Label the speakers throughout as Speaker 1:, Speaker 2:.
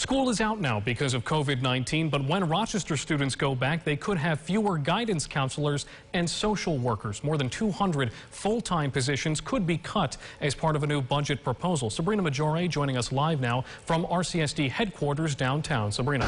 Speaker 1: School is out now because of COVID-19, but when Rochester students go back, they could have fewer guidance counselors and social workers. More than 200 full-time positions could be cut as part of a new budget proposal. Sabrina Maggiore joining us live now from RCSD headquarters downtown. Sabrina.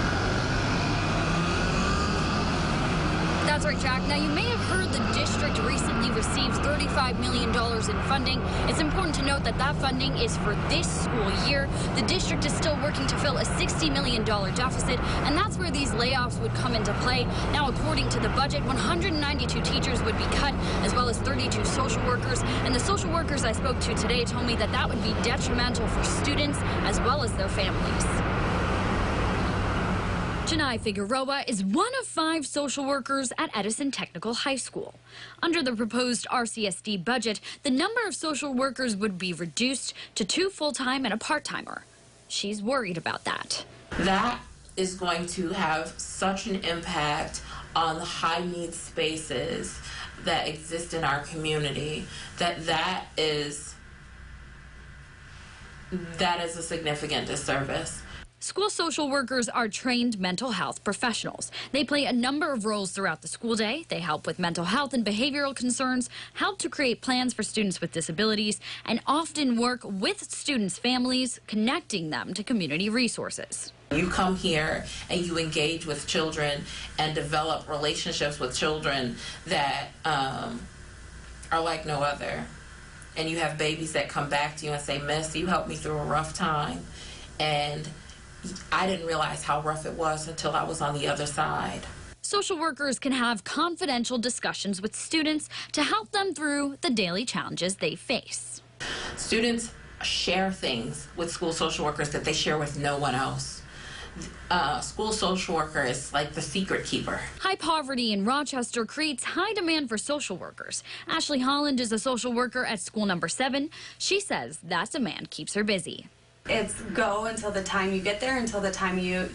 Speaker 2: That's right, Jack. Now, you may have heard the district recently received $35 million in funding. It's important to note that that funding is for this school year. The district is still working to fill a $60 million deficit, and that's where these layoffs would come into play. Now, according to the budget, 192 teachers would be cut, as well as 32 social workers. And the social workers I spoke to today told me that that would be detrimental for students as well as their families. Janai Figueroa is one of 5 social workers at Edison Technical High School. Under the proposed RCSD budget, the number of social workers would be reduced to 2 full-time and a part-timer. She's worried about that.
Speaker 3: That is going to have such an impact on the high-need spaces that exist in our community that is a significant disservice.
Speaker 2: School social workers are trained mental health professionals. They play a number of roles throughout the school day. They help with mental health and behavioral concerns, help to create plans for students with disabilities, and often work with students' families, connecting them to community resources.
Speaker 3: You come here and you engage with children and develop relationships with children that are like no other. And you have babies that come back to you and say, "Miss, you helped me through a rough time." And I didn't realize how rough it was until I was on the other side.
Speaker 2: Social workers can have confidential discussions with students to help them through the daily challenges they face.
Speaker 3: Students share things with school social workers that they share with no one else. School social worker is like the secret keeper.
Speaker 2: High poverty in Rochester creates high demand for social workers. Ashley Holland is a social worker at school number 7. She says that demand keeps her busy.
Speaker 4: It's go until the time you get there, until the time you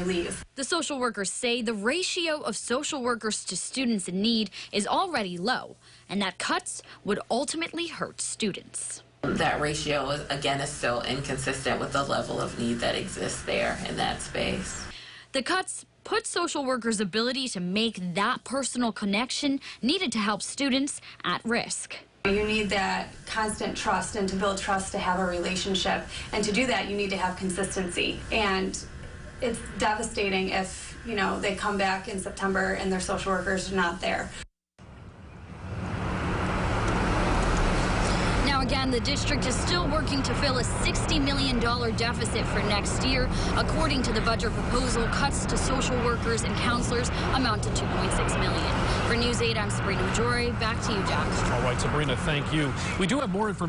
Speaker 4: leave.
Speaker 2: The social workers say the ratio of social workers to students in need is already low, and that cuts would ultimately hurt students.
Speaker 3: That ratio, is still inconsistent with the level of need that exists there in that space.
Speaker 2: The cuts put social workers' ability to make that personal connection needed to help students at risk.
Speaker 4: You need that constant trust, and to build trust to have a relationship. And to do that, you need to have consistency. And it's devastating if, they come back in September and their social workers are not there.
Speaker 2: Now, again, the district is still working to fill a $60 million deficit for next year. According to the budget proposal, cuts to social workers and counselors amount to $2.6 million. For News 8, I'm Sabrina Maggiore. Back to you, Jack.
Speaker 1: All right, Sabrina, thank you. We do have more information.